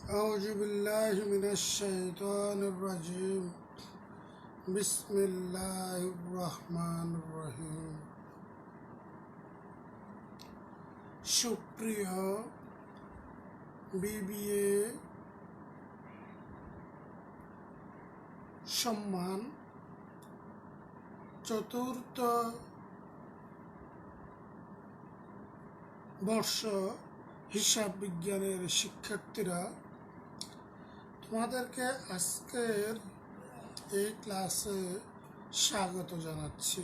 أعوذ بالله من الشيطان الرجيم بسم الله الرحمن الرحيم সুপ্রিয় বিবিএ সম্মান চতুর্থ বর্ষ হিসাব বিজ্ঞানের শিক্ষার্থীরা, তোমাদেরকে আজকের এই ক্লাসে স্বাগত জানাচ্ছি।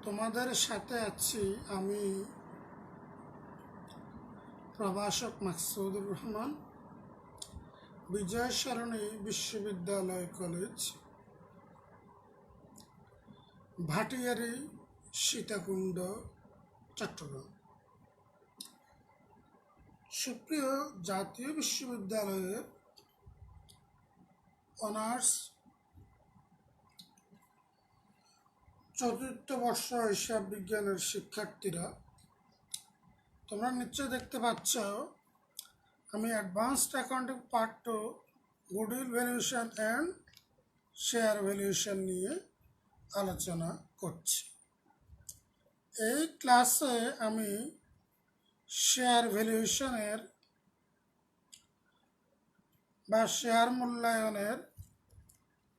তোমাদের সাথে আছি আমি প্রভাষক মাকসুদুর রহমান, বিজয় সরণি বিশ্ববিদ্যালয় কলেজ, ভাটিয়ারি, সীতাকুণ্ড, চট্টগ্রাম। সুপ্রিয় জাতীয় বিশ্ববিদ্যালয়ের অনার্স চতুর্থ বর্ষ হিসাব বিজ্ঞানের শিক্ষার্থীরা, তোমরা নিশ্চয় দেখতে পাচ্ছ আমি advanced accounting part 2 goodwill valuation and share valuation নিয়ে আলোচনা করছি। এই ক্লাসে আমি শেয়ার ভ্যালুয়েশনের বা শেয়ার মূল্যায়নের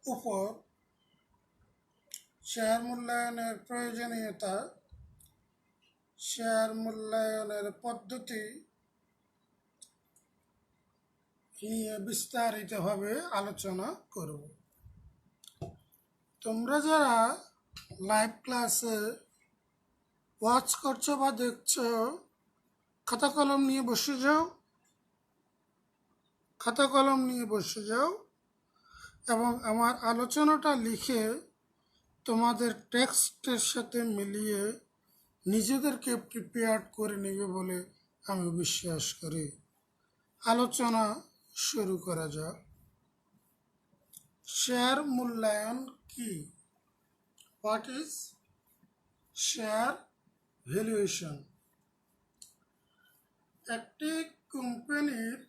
উপর, শেয়ার মূল্যায়নের প্রয়োজনীয়তা, শেয়ার মূল্যায়নের পদ্ধতি নিয়ে বিস্তারিতভাবে আলোচনা করব। তোমরা যারা লাইভ ক্লাসে ওয়াচ করছো বা দেখছো, খাতা কলম নিয়ে বসে যাও এবং আমার আলোচনাটা লিখে তোমাদের টেক্সটের সাথে মিলিয়ে নিজেদেরকে প্রিপেয়ার করে নেবে বলে আমি বিশ্বাস করি। আলোচনা শুরু করা যাক। শেয়ার মূল্যায়ন কি? What is share valuation? একটি কোম্পানির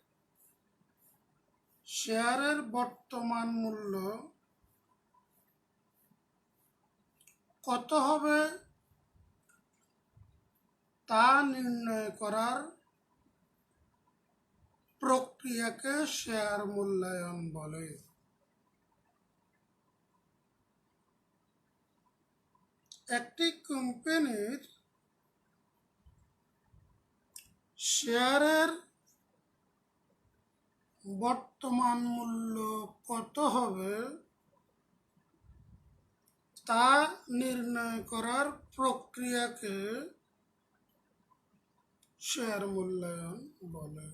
শেয়ারের বর্তমান মূল্য কত হবে তা নির্ণয় করার প্রক্রিয়াকে শেয়ার মূল্যায়ন বলে। একটি কোম্পানির শেয়ারের বর্তমান মূল্য কত হবে তা নির্ণয় করার প্রক্রিয়াকে শেয়ার মূল্যায়ন বলে।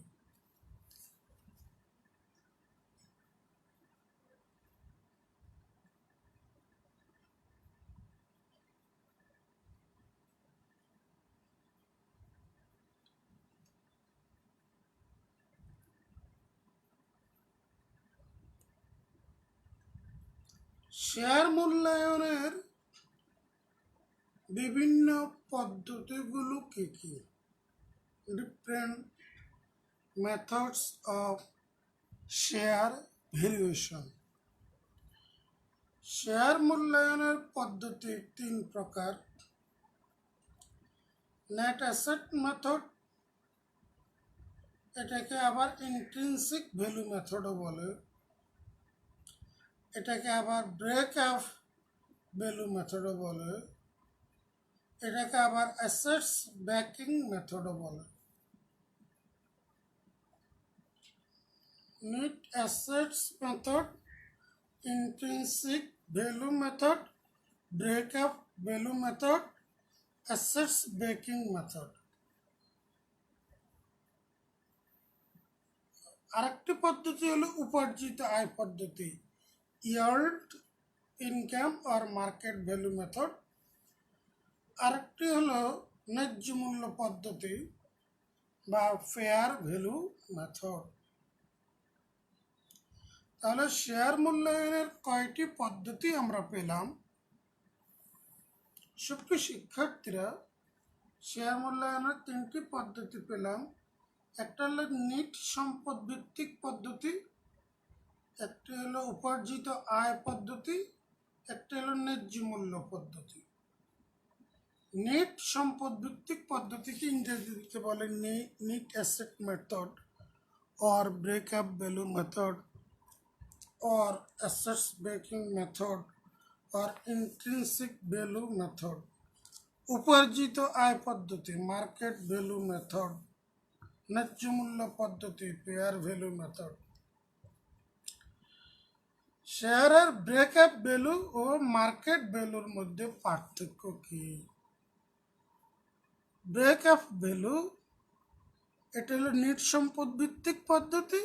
শেয়ার মূল্যায়নের বিভিন্ন পদ্ধতিগুলো কি কি? Different methods of share valuation. Share মূল্যায়নের পদ্ধতি 3 প্রকার। নেট অ্যাসেট মেথড, এটাকে আবার ইন্ট্রিনসিক ভ্যালু মেথডও বলে, এটাকে আবার ব্রেক অফ ভ্যালু মেথডও বলে, এটাকে আবার অ্যাসেটস ব্যাকিং মেথডও বলে। Net assets method, intrinsic value method, break of value method, assets backing method. আরেকটি পদ্ধতি হলো উপার্জিত আয় পদ্ধতি, yield income or market value method. আরেকটি হলো ন্যায্য মূল্য পদ্ধতি বা ফেয়ার ভ্যালু মেথড। তাহলে শেয়ার মূল্যায়নের কয়টি পদ্ধতি আমরা পেলাম? সুপ্রিয় শিক্ষার্থীরা, শেয়ার মূল্যায়নের 3টি পদ্ধতি পেলাম। একটা হলো নিট সম্পদ ভিত্তিক পদ্ধতি, একটা হলো উপার্জিত আয় পদ্ধতি, একটা হলো ন্যায্য মূল্য পদ্ধতি। নেট সম্পদ ভিত্তিক পদ্ধতিকে ইংরেজিতে বলে net asset method or breakup value method or assets backing method or intrinsic value method। উপার্জিত আয় পদ্ধতি মার্কেট ভ্যালু মেথড, ন্যায্য মূল্য পদ্ধতি পেয়ার ভ্যালু মেথড। শেয়ারের ব্রেকআপ ভ্যালু ও মার্কেট ভ্যালুর মধ্যে পার্থক্য কি? ব্রেকআপ ভ্যালু এটা হলো নিট সম্পদ ভিত্তিক পদ্ধতি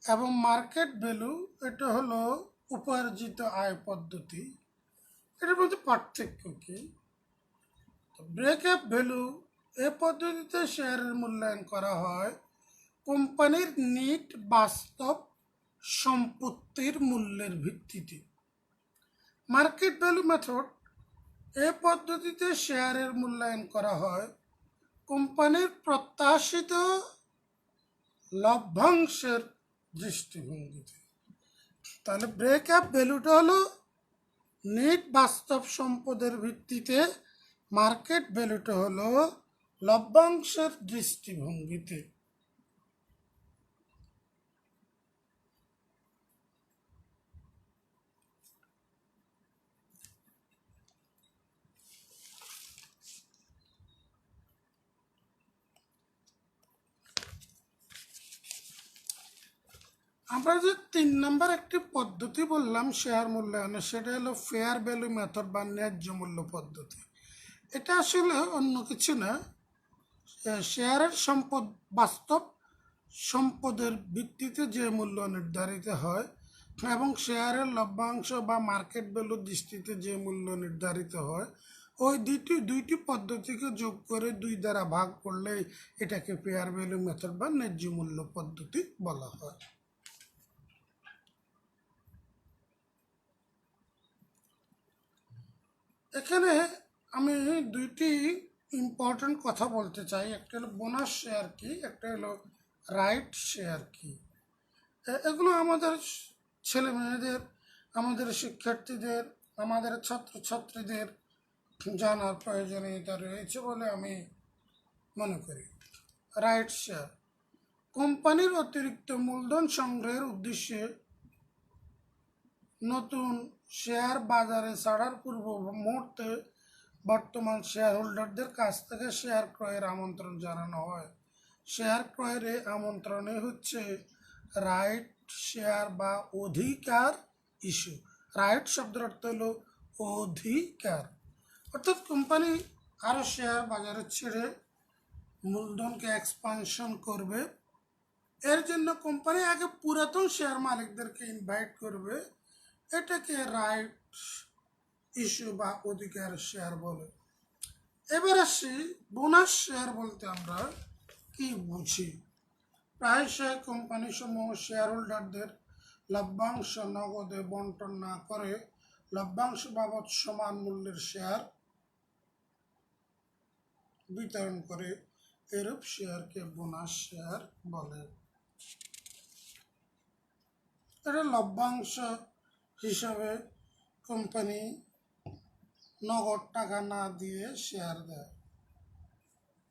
এবং মার্কেট ভ্যালু এটা হলো উপার্জিত আয় পদ্ধতি। এটার মধ্যে পার্থক্য কি? ব্রেকআপ ভ্যালু এ পদ্ধতিতে শেয়ারের মূল্যায়ন করা হয় কোম্পানির নিট বাস্তব সম্পত্তির মূল্যের ভিত্তিতে। মার্কেট ভ্যালু মেথড এ পদ্ধতিতে শেয়ারের মূল্যায়ন করা হয় কোম্পানির প্রত্যাশিত লভ্যাংশের দৃষ্টিভঙ্গিতে। তাহলে ব্রেকআপ ভ্যালুটা হলো নিট বাস্তব সম্পদের ভিত্তিতে, মার্কেট ভ্যালুটা হলো লভ্যাংশের দৃষ্টিভঙ্গিতে। আমরা যে 3 নম্বর একটি পদ্ধতি বললাম শেয়ার মূল্যায়নের, সেটা হলো ফেয়ার ভ্যালু মেথড বা ন্যায্য মূল্য পদ্ধতি। এটা আসলে অন্য কিছু না, শেয়ারের সম্পদ বাস্তব সম্পদের ভিত্তিতে যে মূল্য নির্ধারিত হয় এবং শেয়ারের লভ্যাংশ বা মার্কেট ভ্যালুর দৃষ্টিতে যে মূল্য নির্ধারিত হয়, ওই দুইটি পদ্ধতিকে যোগ করে 2 দ্বারা ভাগ করলে এটাকে ফেয়ার ভ্যালু মেথড বা ন্যায্য মূল্য পদ্ধতি বলা হয়। এখানে আমি দুইটি ইম্পর্টেন্ট কথা বলতে চাই, একটা হলো বোনাস শেয়ার কি, একটা হলো রাইট শেয়ার কি। এগুলো আমাদের ছেলে মেয়েদের, আমাদের শিক্ষার্থীদের, আমাদের ছাত্রছাত্রীদের জানার প্রয়োজনীয়তা রয়েছে বলে আমি মনে করি। রাইট শেয়ার কোম্পানির অতিরিক্ত মূলধন সংগ্রহের উদ্দেশ্যে নতুন শেয়ার বাজারে ছাড়ার পূর্ব মুহূর্তে বর্তমান শেয়ার হোল্ডারদের কাছ থেকে শেয়ার ক্রয়ের আমন্ত্রণ জানানো হয়। শেয়ার ক্রয়ের এই আমন্ত্রণে হচ্ছে রাইট শেয়ার বা অধিকার ইস্যু। রাইট শব্দের অর্থ হলো অধিকার, অর্থাৎ কোম্পানি আরও শেয়ার বাজারে ছেড়ে মূলধনকে এক্সপানশন করবে। এর জন্য কোম্পানি আগে পুরাতন শেয়ার মালিকদেরকে ইনভাইট করবে, এটাকে রাইট ইস্যু বা অধিকার শেয়ার বলে। এবার আসি বোনাস শেয়ার বলতে আমরা কি বুঝি। প্রায়শই কোম্পানি সমূহ শেয়ার হোল্ডারদের লভ্যাংশ নগদে বন্টন না করে লভ্যাংশ বাবদ সমান মূল্যের শেয়ার বিতরণ করে, এরূপ শেয়ারকে বোনাস শেয়ার বলে। এটা লভ্যাংশ হিসাবে কোম্পানি নগদ টাকা না দিয়ে শেয়ার দেয়,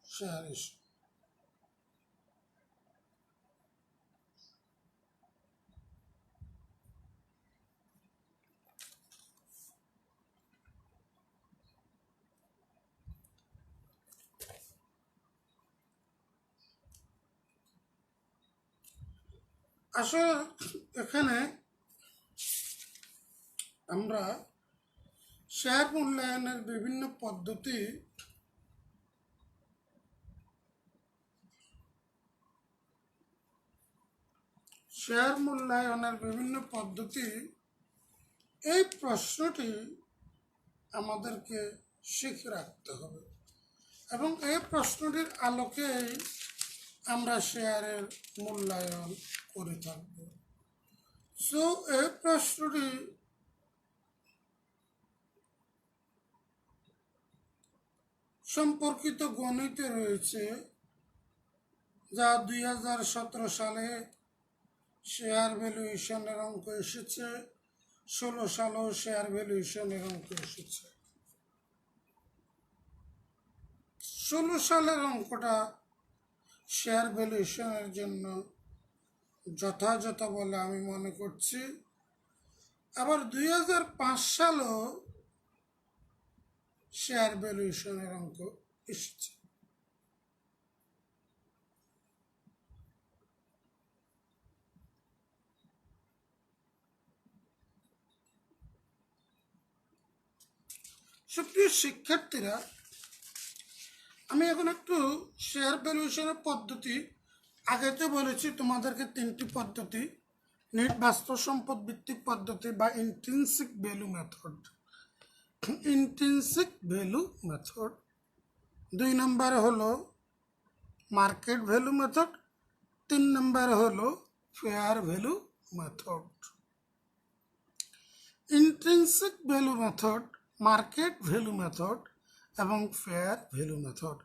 শেয়ার ইস্যু। আসলে এখানে আমরা শেয়ার মূল্যায়নের বিভিন্ন পদ্ধতি এই প্রশ্নটি আমাদেরকে শিখে রাখতে হবে এবং এই প্রশ্নটির আলোকেই আমরা শেয়ারের মূল্যায়ন করে থাকব। সো এই প্রশ্নটি সম্পর্কিত গণিতে রয়েছে যা 2017 সালে শেয়ার ভ্যালুয়েশনের অঙ্ক এসেছে, 16 সালেও শেয়ার ভ্যালুয়েশনের অঙ্ক এসেছে। 16 সালের অঙ্কটা শেয়ার ভ্যালুয়েশনের জন্য যথাযথ বলে আমি মনে করছি। আবার 2005 সালেও শেয়ার ভ্যালুয়েশনের অঙ্ক এসেছে। সুপ্রিয় শিক্ষার্থীরা, আমি এখন একটু শেয়ার ভ্যালুয়েশনের পদ্ধতি, আগে তো বলেছি তোমাদেরকে 3টি পদ্ধতি, নেট বাস্তব সম্পদ ভিত্তিক পদ্ধতি বা intrinsic value method. Intrinsic value method 2 নম্বরে হলো মার্কেট ভ্যালু মেথড, 3 নম্বরে হলো fair value method. Intrinsic value method, market value method এবং fair value method.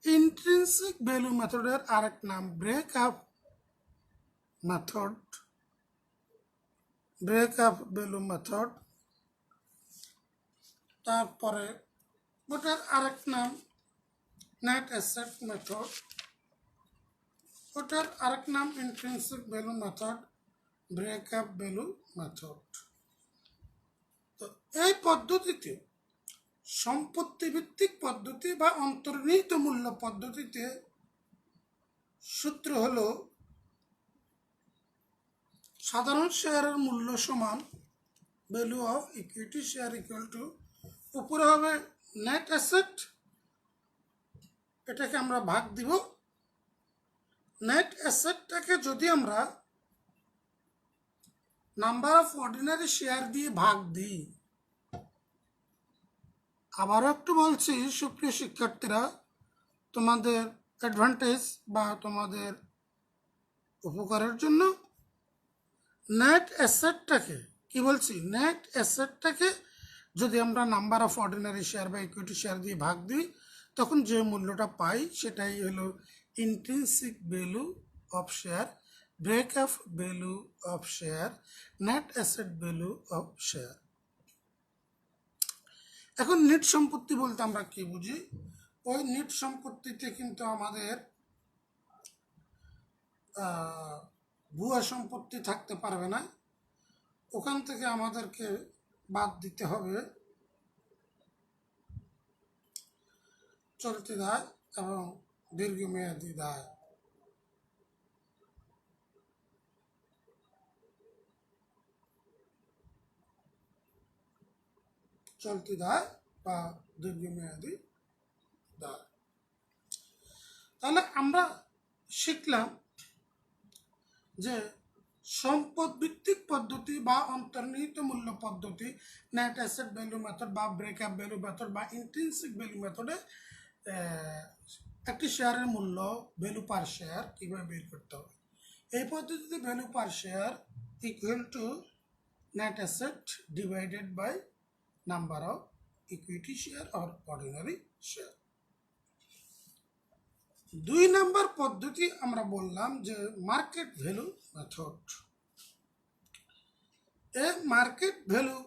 Intrinsic value মেথডের আরেক নাম breakup method, breakup value method. তারপরে ওটার আরেক নাম নেট অ্যাসেট মেথড, ওটার আরেক নাম intrinsic value method, breakup value method. তো এই পদ্ধতিতে সম্পত্তি ভিত্তিক পদ্ধতি বা অন্তর্নিহিত মূল্য পদ্ধতিতে সূত্র হলো সাধারণ শেয়ারের মূল্য সমান value of equity share equal two, উপরে হবে নেট অ্যাসেট, এটাকে আমরা ভাগ দিব। নেট অ্যাসেটটাকে যদি আমরা নাম্বার অফ অর্ডিনারি শেয়ার দিয়ে ভাগ দিই, আবারও একটু বলছি সুপ্রিয় শিক্ষার্থীরা, তোমাদের অ্যাডভান্টেজ বা তোমাদের উপকারের জন্য, নেট অ্যাসেটটাকে কি বলছি, নেট অ্যাসেটটাকে যদি আমরা নাম্বার অফ অর্ডিনারি শেয়ার বা ইকুইটি শেয়ার দিয়ে ভাগ দিই, তখন যে মূল্যটা পাই সেটাই হলো intrinsic value of share, breakup value of share, net asset value of share. এখন নিট সম্পত্তি বলতে আমরা কি বুঝি? ওই নিট সম্পত্তিতে কিন্তু আমাদের ভুয়া সম্পত্তি থাকতে পারবে না, ওখান থেকে আমাদেরকে বাদ দিতে হবে চলতি দায় এবং দীর্ঘমেয়াদী দায়। চলতি দায় বা দীর্ঘমেয়াদী দায়। তাহলে আমরা শিখলাম যে সম্পদ ভিত্তিক পদ্ধতি বা অন্তর্নিহিত মূল্য পদ্ধতি, নেট অ্যাসেট ভ্যালু মেথড বা ব্রেকআপ ভ্যালু মেথড বা ইন্ট্রিনসিক ভ্যালু মেথডে একটি শেয়ারের মূল্য ভ্যালু পার শেয়ার কীভাবে বের করতে হবে। এই পদ্ধতিতে value per share equal to net asset divided by number of equity share or ordinary share. 2 নম্বর পদ্ধতি আমরা বললাম যে মার্কেট ভ্যালু মেথড। এই মার্কেট ভ্যালু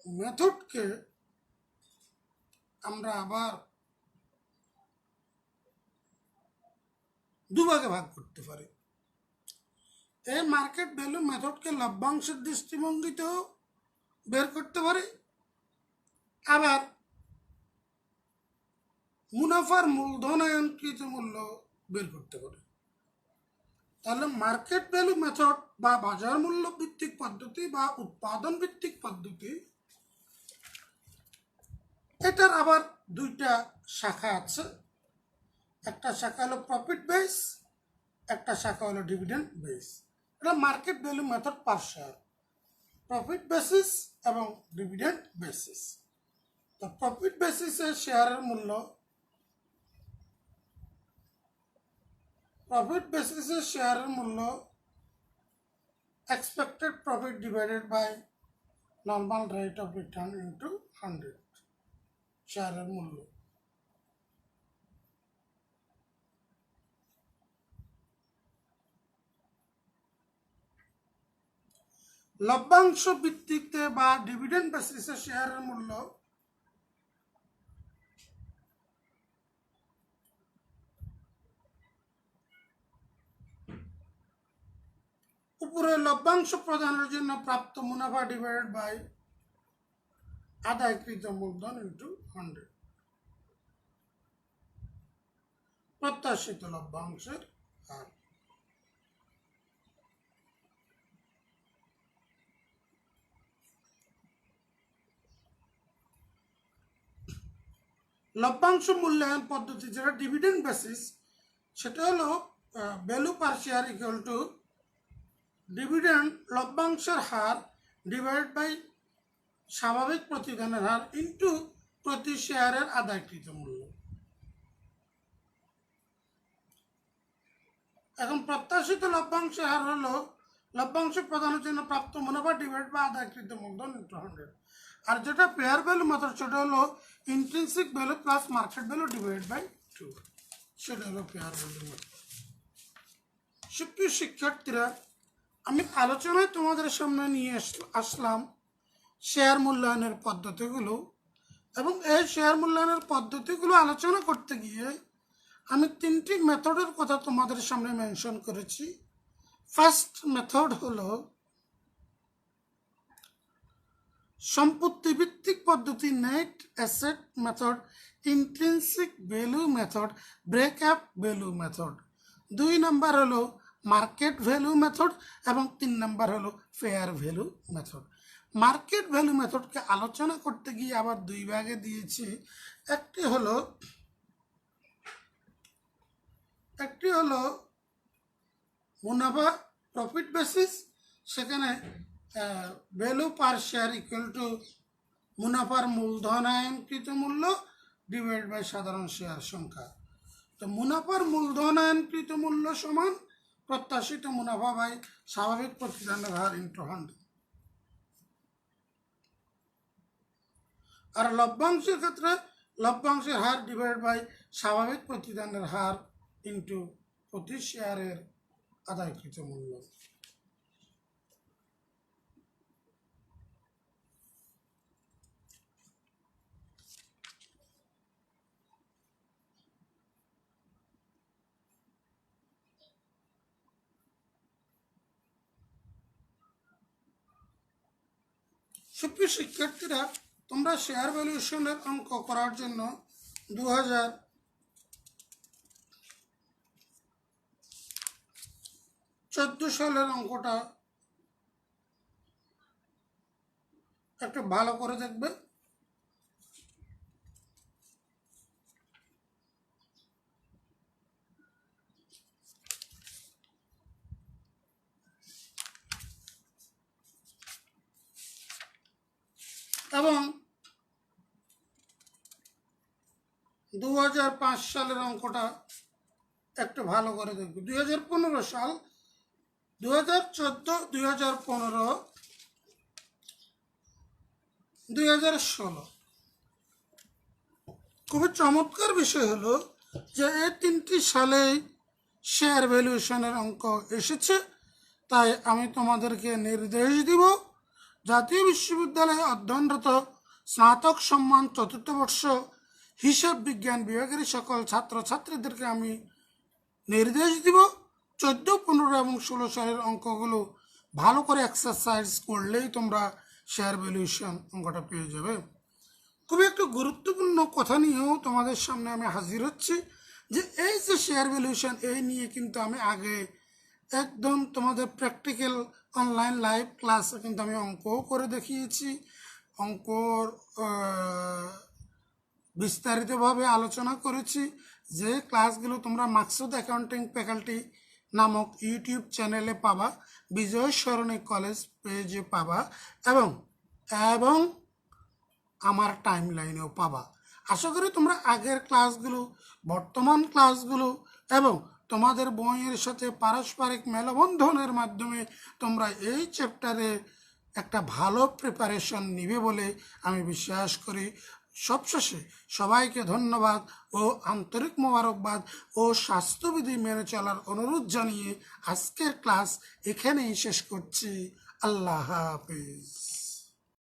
মেথডকে আমরা আবার দুভাগে ভাগ করতে পারি। এই মার্কেট ভ্যালু মেথডকে লভ্যাংশের দৃষ্টিভঙ্গিতেও বের করতে পারি, আবার মুনাফার মূলধনায়নকৃত মূল্য বের করতে পারি। তাহলে মার্কেট ভ্যালু মেথড বা বাজার মূল্য ভিত্তিক পদ্ধতি বা উৎপাদন ভিত্তিক পদ্ধতি, এটার আবার 2টা শাখা আছে। একটা শাখা হলো প্রফিট বেস, একটা শাখা হলো ডিভিডেন্ড বেস। এটা মার্কেট ভ্যালু মেথড পার শেয়ার, প্রফিট বেসিস এবং ডিভিডেন্ড বেসিস। তো প্রফিট বেসিসে শেয়ারের মূল্য, প্রফিট বেসিসে শেয়ারের মূল্য expected profit divided by normal rate of return into 100 শেয়ারের মূল্য। লভ্যাংশ ভিত্তিতে বা ডিভিডেন্ড বেসিসে শেয়ারের মূল্য উপরে লভ্যাংশ প্রদানের জন্য প্রাপ্ত মুনাফা ডিভাইডেড বাই আদায়কৃত মূলধন ইন্টু 100, প্রত্যাশিত লভ্যাংশের হার। লভ্যাংশ মূল্যায়ন পদ্ধতি যেটা ডিভিডেন্ড বেসিস, সেটা হলো value per share equal to dividend লভ্যাংশের হার ডিভাইড বাই স্বাভাবিক প্রতিদানের হার ইন্টু প্রতি শেয়ারের আদায়কৃত মূল্য। এখন প্রত্যাশিত লভ্যাংশের হার হলো লভ্যাংশ প্রদানের জন্য প্রাপ্ত মুনাফা ডিভাইড বা আদায়কৃত মূলধন ইন্টু 100, আর যেটা ফেয়ার ভ্যালু মেথড সেটা হলো intrinsic value plus market value divide by 2, সেটা হলো ফেয়ার ভ্যালু মেথড। সুপ্রিয় শিক্ষার্থীরা, আমি আলোচনায় তোমাদের সামনে নিয়ে আসলাম শেয়ার মূল্যায়নের পদ্ধতিগুলো, এবং এই শেয়ার মূল্যায়নের পদ্ধতিগুলো আলোচনা করতে গিয়ে আমি 3টি মেথডের কথা তোমাদের সামনে মেনশন করেছি। ফার্স্ট মেথড হলো সম্পত্তি ভিত্তিক পদ্ধতি, net asset method, intrinsic value method, breakup value method. 2 নম্বর হলো মার্কেট ভ্যালু মেথড এবং 3 নম্বর হলো fair value method. Market value মেথডকে আলোচনা করতে গিয়ে আবার 2 ভাগে দিয়েছি। একটি হলো মুনাফা প্রফিট বেসিস, সেখানে value per share equal two মুনাফার মূলধনায়নকৃত মূল্য ডিভাইড বাই সাধারণ শেয়ার সংখ্যা। তো মুনাফার মূলধনায়নকৃত মূল্য সমান প্রত্যাশিত মুনাফা বাই স্বাভাবিক প্রতিদানের হার ইন্টু 100। আর লভ্যাংশের ক্ষেত্রে লভ্যাংশের হার ডিভাইড বাই স্বাভাবিক প্রতিদানের হার ইন্টু প্রতি শেয়ারের আদায়কৃত মূল্য। সুপ্রিয় শিক্ষার্থীরা, তোমরা শেয়ার ভ্যালুয়েশনের অঙ্ক করার জন্য 2014 সালের অঙ্কটা একটু ভালো করে দেখবে। এবং 2005 সালের অঙ্কটা একটু ভালো করে দেখবে। 2015 সাল, 2014, 2015, 2016। খুবই চমৎকার বিষয় হলো যে এই 3টি সালেই শেয়ার ভ্যালুয়েশনের অঙ্ক এসেছে। তাই আমি তোমাদেরকে নির্দেশ দিব, জাতীয় বিশ্ববিদ্যালয়ে অধ্যয়নরত স্নাতক সম্মান 4th বর্ষ হিসাব বিজ্ঞান বিভাগের সকল ছাত্রছাত্রীদেরকে আমি নির্দেশ দিব 14, 15 এবং 16 সালের অঙ্কগুলো ভালো করে এক্সারসাইজ করলেই তোমরা শেয়ার ভ্যালুয়েশন অঙ্কটা পেয়ে যাবে। খুবই একটু গুরুত্বপূর্ণ কথা নিয়েও তোমাদের সামনে আমি হাজির হচ্ছি যে এই যে শেয়ার ভ্যালুয়েশন, এই নিয়ে কিন্তু আমি আগে একদম তোমাদের প্র্যাকটিক্যাল অনলাইন লাইভ ক্লাসে কিন্তু আমি অঙ্কও করে দেখিয়েছি। অঙ্কর বিস্তারিতভাবে আলোচনা করেছি, যে ক্লাসগুলো তোমরা মাকসুদ অ্যাকাউন্টিং ফ্যাকাল্টি নামক ইউটিউব চ্যানেলে পাবা, বিজয় সরণি কলেজ পেজে পাবা, এবং আমার টাইম লাইনেও পাবা। আশা করি তোমরা আগের ক্লাসগুলো, বর্তমান ক্লাসগুলো এবং তোমাদের বইয়ের সাথে পারস্পরিক মেলবন্ধনের মাধ্যমে তোমরা এই চ্যাপ্টারে একটা ভালো প্রিপারেশন নিবে বলে আমি বিশ্বাস করি। সবশেষে সবাইকে ধন্যবাদ ও আন্তরিক মোবারকবাদ ও স্বাস্থ্যবিধি মেনে চলার অনুরোধ জানিয়ে আজকের ক্লাস এখানেই শেষ করছি। আল্লাহ হাফিজ।